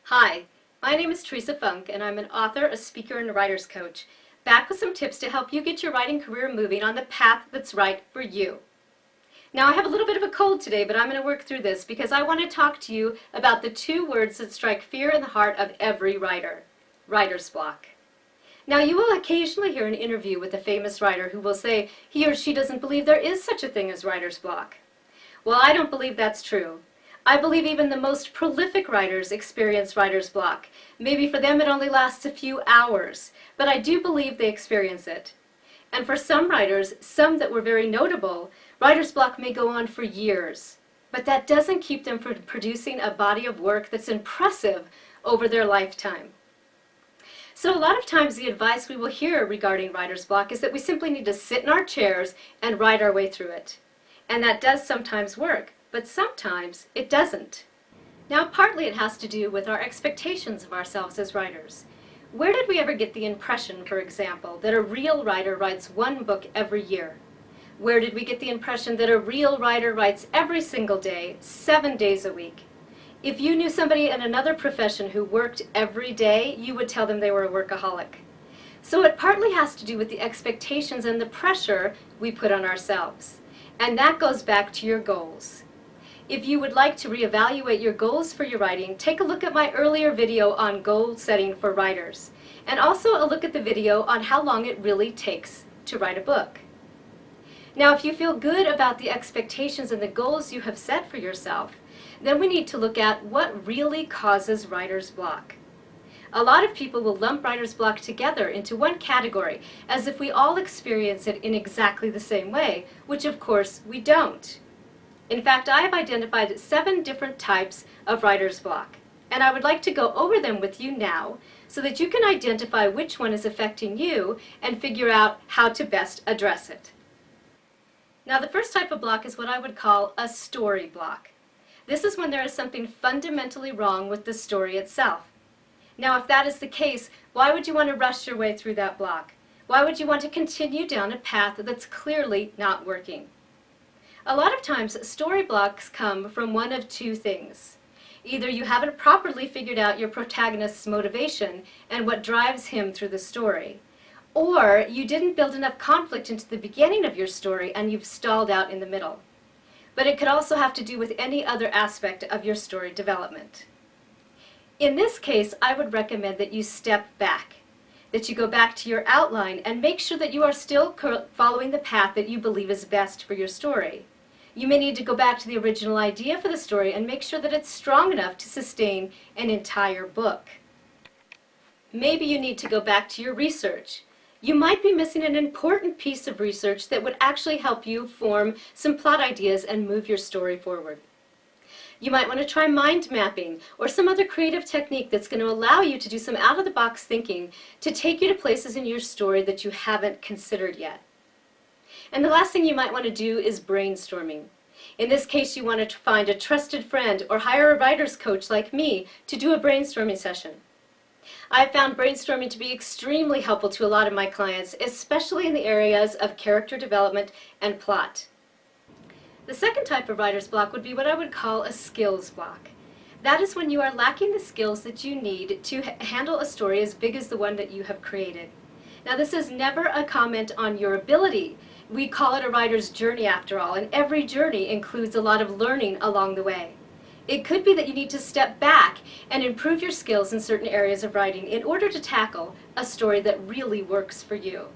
Hi, my name is Teresa Funke, and I'm an author, a speaker, and a writer's coach, back with some tips to help you get your writing career moving on the path that's right for you. Now, I have a little bit of a cold today, but I'm going to work through this because I want to talk to you about the two words that strike fear in the heart of every writer: writer's block. Now, you will occasionally hear an interview with a famous writer who will say he or she doesn't believe there is such a thing as writer's block. Well, I don't believe that's true. I believe even the most prolific writers experience writer's block. Maybe for them it only lasts a few hours, but I do believe they experience it. And for some writers, some that were very notable, writer's block may go on for years. But that doesn't keep them from producing a body of work that's impressive over their lifetime. So a lot of times the advice we will hear regarding writer's block is that we simply need to sit in our chairs and write our way through it. And that does sometimes work, but sometimes it doesn't. Now, partly it has to do with our expectations of ourselves as writers. Where did we ever get the impression, for example, that a real writer writes one book every year? Where did we get the impression that a real writer writes every single day, 7 days a week? If you knew somebody in another profession who worked every day, you would tell them they were a workaholic. So it partly has to do with the expectations and the pressure we put on ourselves. And that goes back to your goals. If you would like to reevaluate your goals for your writing, take a look at my earlier video on goal setting for writers, and also a look at the video on how long it really takes to write a book. Now, if you feel good about the expectations and the goals you have set for yourself, then we need to look at what really causes writer's block. A lot of people will lump writer's block together into one category, as if we all experience it in exactly the same way, which of course we don't. In fact, I have identified 7 different types of writer's block, and I would like to go over them with you now so that you can identify which one is affecting you and figure out how to best address it. Now, the first type of block is what I would call a story block. This is when there is something fundamentally wrong with the story itself. Now, if that is the case, why would you want to rush your way through that block? Why would you want to continue down a path that's clearly not working? A lot of times, story blocks come from one of two things. Either you haven't properly figured out your protagonist's motivation and what drives him through the story, or you didn't build enough conflict into the beginning of your story and you've stalled out in the middle. But it could also have to do with any other aspect of your story development. In this case, I would recommend that you step back, that you go back to your outline and make sure that you are still following the path that you believe is best for your story. You may need to go back to the original idea for the story and make sure that it's strong enough to sustain an entire book. Maybe you need to go back to your research. You might be missing an important piece of research that would actually help you form some plot ideas and move your story forward. You might want to try mind mapping or some other creative technique that's going to allow you to do some out-of-the-box thinking to take you to places in your story that you haven't considered yet. And the last thing you might want to do is brainstorming. In this case, you want to find a trusted friend or hire a writer's coach like me to do a brainstorming session. I've found brainstorming to be extremely helpful to a lot of my clients, especially in the areas of character development and plot. The second type of writer's block would be what I would call a skills block. That is when you are lacking the skills that you need to handle a story as big as the one that you have created. Now, this is never a comment on your ability. We call it a writer's journey after all, and every journey includes a lot of learning along the way. It could be that you need to step back and improve your skills in certain areas of writing in order to tackle a story that really works for you.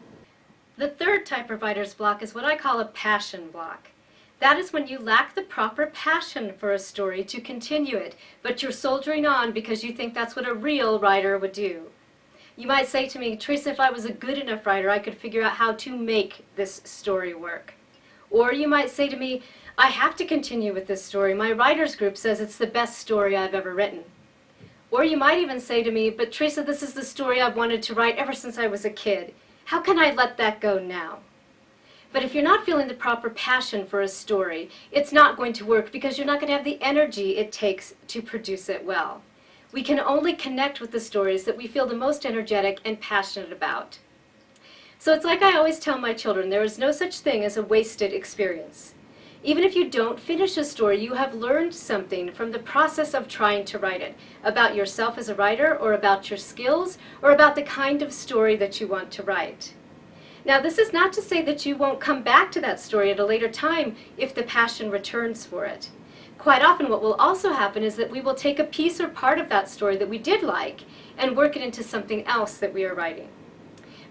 The third type of writer's block is what I call a passion block. That is when you lack the proper passion for a story to continue it, but you're soldiering on because you think that's what a real writer would do. You might say to me, Teresa, if I was a good enough writer, I could figure out how to make this story work. Or you might say to me, I have to continue with this story. My writers group says it's the best story I've ever written. Or you might even say to me, but Teresa, this is the story I've wanted to write ever since I was a kid. How can I let that go now? But if you're not feeling the proper passion for a story, it's not going to work because you're not going to have the energy it takes to produce it well. We can only connect with the stories that we feel the most energetic and passionate about. So it's like I always tell my children, there is no such thing as a wasted experience. Even if you don't finish a story, you have learned something from the process of trying to write it, about yourself as a writer, or about your skills, or about the kind of story that you want to write. Now, this is not to say that you won't come back to that story at a later time if the passion returns for it. Quite often what will also happen is that we will take a piece or part of that story that we did like and work it into something else that we are writing.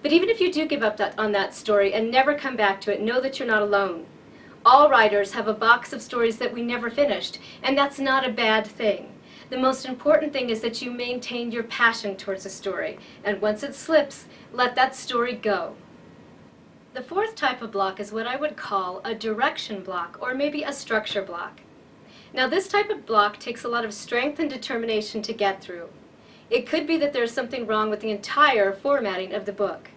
But even if you do give up on that story and never come back to it, know that you're not alone. All writers have a box of stories that we never finished, and that's not a bad thing. The most important thing is that you maintain your passion towards a story, and once it slips, let that story go. The fourth type of block is what I would call a direction block, or maybe a structure block. Now, this type of block takes a lot of strength and determination to get through. It could be that there's something wrong with the entire formatting of the book.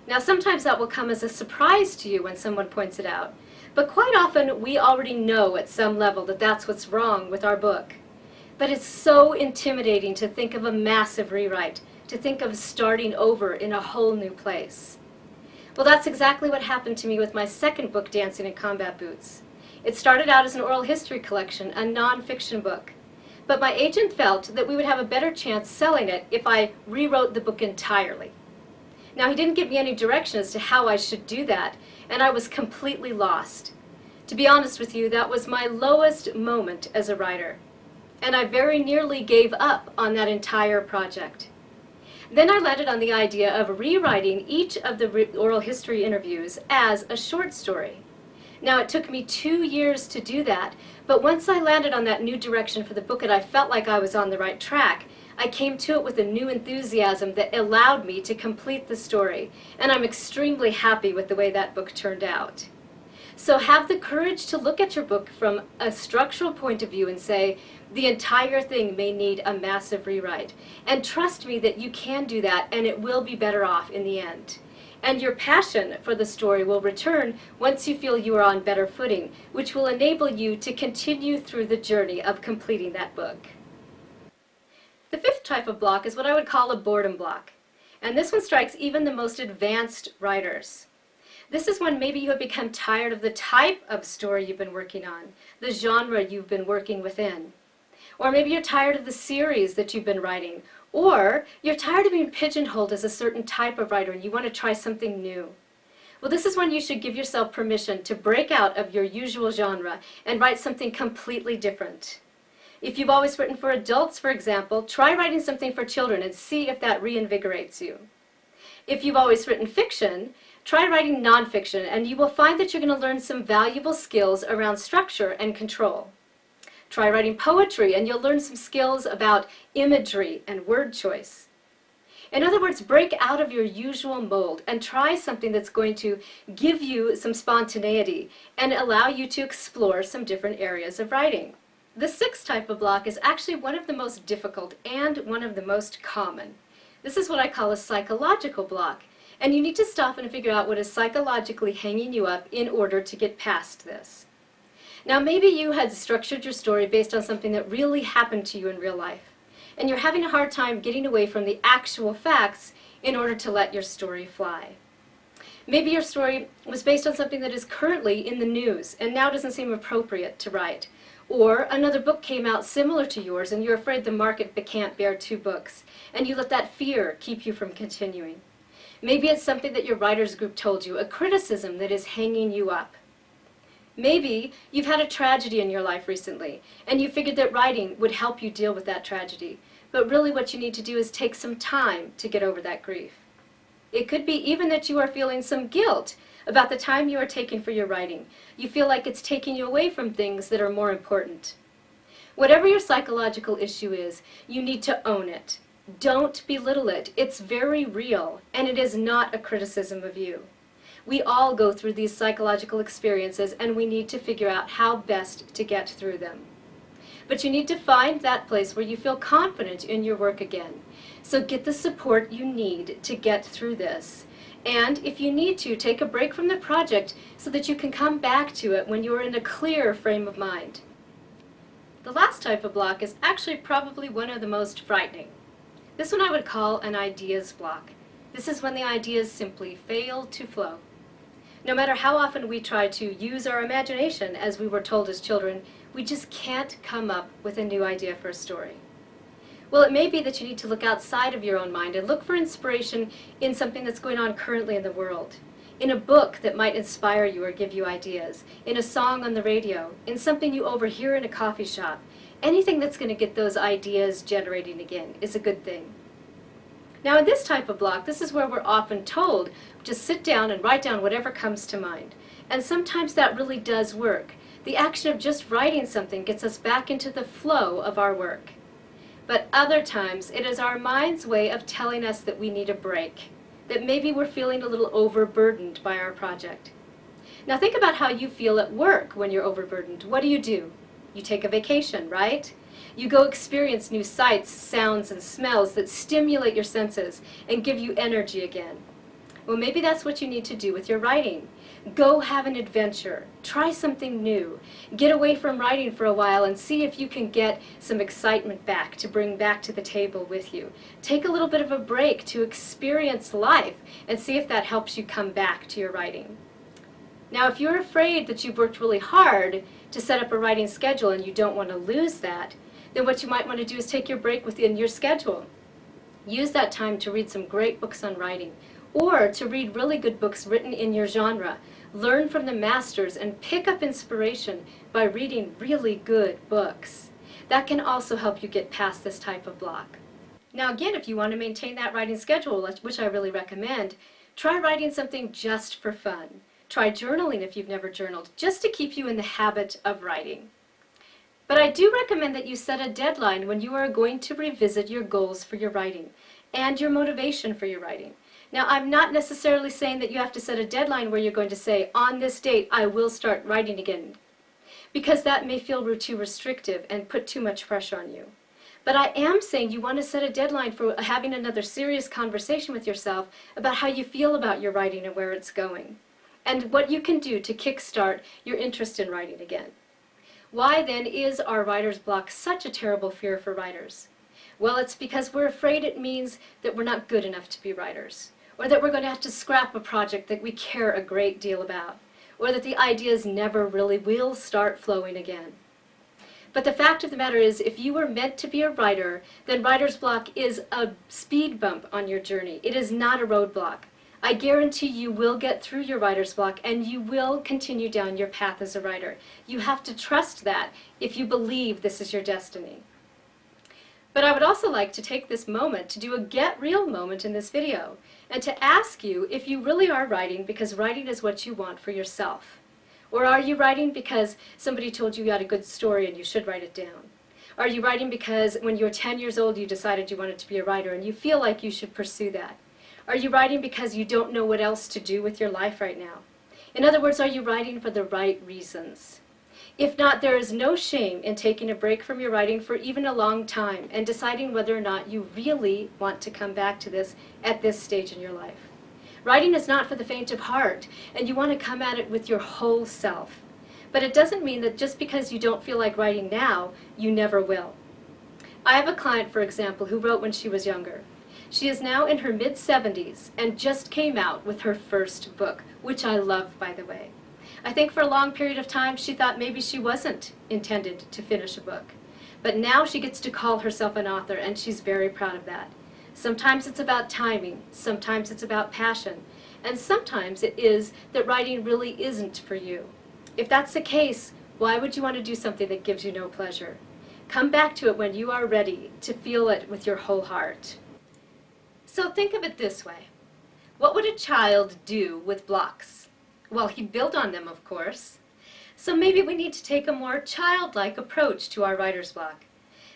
Now, sometimes that will come as a surprise to you when someone points it out, but quite often we already know at some level that that's what's wrong with our book. But it's so intimidating to think of a massive rewrite, to think of starting over in a whole new place. Well, that's exactly what happened to me with my second book, Dancing in Combat Boots. It started out as an oral history collection, a non-fiction book. But my agent felt that we would have a better chance selling it if I rewrote the book entirely. Now, he didn't give me any direction as to how I should do that, and I was completely lost. To be honest with you, that was my lowest moment as a writer, and I very nearly gave up on that entire project. Then I landed on the idea of rewriting each of the oral history interviews as a short story. Now, it took me 2 years to do that, but once I landed on that new direction for the book and I felt like I was on the right track, I came to it with a new enthusiasm that allowed me to complete the story, and I'm extremely happy with the way that book turned out. So have the courage to look at your book from a structural point of view and say, the entire thing may need a massive rewrite. And trust me that you can do that, and it will be better off in the end. And your passion for the story will return once you feel you are on better footing, which will enable you to continue through the journey of completing that book. The fifth type of block is what I would call a boredom block. And this one strikes even the most advanced writers. This is when maybe you have become tired of the type of story you've been working on, the genre you've been working within. Or maybe you're tired of the series that you've been writing, or you're tired of being pigeonholed as a certain type of writer and you want to try something new. Well, this is when you should give yourself permission to break out of your usual genre and write something completely different. If you've always written for adults, for example, try writing something for children and see if that reinvigorates you. If you've always written fiction, try writing nonfiction, and you will find that you're going to learn some valuable skills around structure and control. Try writing poetry, and you'll learn some skills about imagery and word choice. In other words, break out of your usual mold and try something that's going to give you some spontaneity and allow you to explore some different areas of writing. The sixth type of block is actually one of the most difficult and one of the most common. This is what I call a psychological block, and you need to stop and figure out what is psychologically hanging you up in order to get past this. Now, maybe you had structured your story based on something that really happened to you in real life, and you're having a hard time getting away from the actual facts in order to let your story fly. Maybe your story was based on something that is currently in the news and now doesn't seem appropriate to write. Or another book came out similar to yours and you're afraid the market can't bear two books, and you let that fear keep you from continuing. Maybe it's something that your writers group told you, a criticism that is hanging you up. Maybe you've had a tragedy in your life recently and you figured that writing would help you deal with that tragedy, but really what you need to do is take some time to get over that grief. It could be even that you are feeling some guilt about the time you are taking for your writing. You feel like it's taking you away from things that are more important. Whatever your psychological issue is, you need to own it. Don't belittle it. It's very real, and it is not a criticism of you. We all go through these psychological experiences, and we need to figure out how best to get through them. But you need to find that place where you feel confident in your work again. So get the support you need to get through this. And if you need to, take a break from the project so that you can come back to it when you are in a clear frame of mind. The last type of block is actually probably one of the most frightening. This one I would call an ideas block. This is when the ideas simply fail to flow. No matter how often we try to use our imagination, as we were told as children, we just can't come up with a new idea for a story. Well, it may be that you need to look outside of your own mind and look for inspiration in something that's going on currently in the world. In a book that might inspire you or give you ideas, in a song on the radio, in something you overhear in a coffee shop. Anything that's going to get those ideas generating again is a good thing. Now in this type of block, this is where we're often told, just sit down and write down whatever comes to mind. And sometimes that really does work. The action of just writing something gets us back into the flow of our work. But other times, it is our mind's way of telling us that we need a break, that maybe we're feeling a little overburdened by our project. Now think about how you feel at work when you're overburdened. What do? You take a vacation, right? You go experience new sights, sounds, and smells that stimulate your senses and give you energy again. Well, maybe that's what you need to do with your writing. Go have an adventure. Try something new. Get away from writing for a while and see if you can get some excitement back to bring back to the table with you. Take a little bit of a break to experience life and see if that helps you come back to your writing. Now, if you're afraid that you've worked really hard to set up a writing schedule and you don't want to lose that, then what you might want to do is take your break within your schedule. Use that time to read some great books on writing, or to read really good books written in your genre. Learn from the masters and pick up inspiration by reading really good books. That can also help you get past this type of block. Now again, if you want to maintain that writing schedule, which I really recommend, try writing something just for fun. Try journaling if you've never journaled, just to keep you in the habit of writing. But I do recommend that you set a deadline when you are going to revisit your goals for your writing and your motivation for your writing. Now, I'm not necessarily saying that you have to set a deadline where you're going to say, on this date, I will start writing again, because that may feel too restrictive and put too much pressure on you. But I am saying you want to set a deadline for having another serious conversation with yourself about how you feel about your writing and where it's going, and what you can do to kickstart your interest in writing again. Why then is our writer's block such a terrible fear for writers? Well, it's because we're afraid it means that we're not good enough to be writers, or that we're going to have to scrap a project that we care a great deal about, or that the ideas never really will start flowing again. But the fact of the matter is, if you were meant to be a writer, then writer's block is a speed bump on your journey. It is not a roadblock. I guarantee you will get through your writer's block and you will continue down your path as a writer. You have to trust that if you believe this is your destiny. But I would also like to take this moment to do a get real moment in this video and to ask you if you really are writing because writing is what you want for yourself. Or are you writing because somebody told you had a good story and you should write it down? Are you writing because when you were 10 years old you decided you wanted to be a writer and you feel like you should pursue that? Are you writing because you don't know what else to do with your life right now? In other words, are you writing for the right reasons? If not, there is no shame in taking a break from your writing for even a long time and deciding whether or not you really want to come back to this at this stage in your life. Writing is not for the faint of heart, and you want to come at it with your whole self. But it doesn't mean that just because you don't feel like writing now, you never will. I have a client, for example, who wrote when she was younger. She is now in her mid-70s and just came out with her first book, which I love, by the way. I think for a long period of time she thought maybe she wasn't intended to finish a book. But now she gets to call herself an author, and she's very proud of that. Sometimes it's about timing, sometimes it's about passion, and sometimes it is that writing really isn't for you. If that's the case, why would you want to do something that gives you no pleasure? Come back to it when you are ready to feel it with your whole heart. So think of it this way. What would a child do with blocks? Well, he'd build on them, of course. So maybe we need to take a more childlike approach to our writer's block.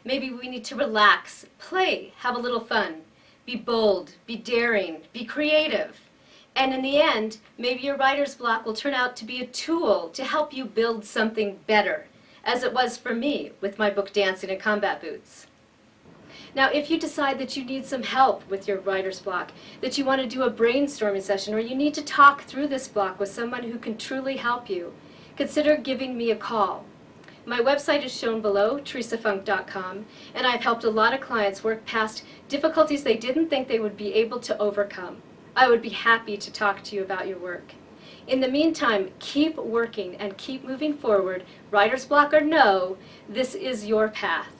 Maybe we need to relax, play, have a little fun, be bold, be daring, be creative. And in the end, maybe your writer's block will turn out to be a tool to help you build something better, as it was for me with my book Dancing in Combat Boots. Now, if you decide that you need some help with your writer's block, that you want to do a brainstorming session, or you need to talk through this block with someone who can truly help you, consider giving me a call. My website is shown below, teresafunke.com, and I've helped a lot of clients work past difficulties they didn't think they would be able to overcome. I would be happy to talk to you about your work. In the meantime, keep working and keep moving forward. Writer's block or no, this is your path.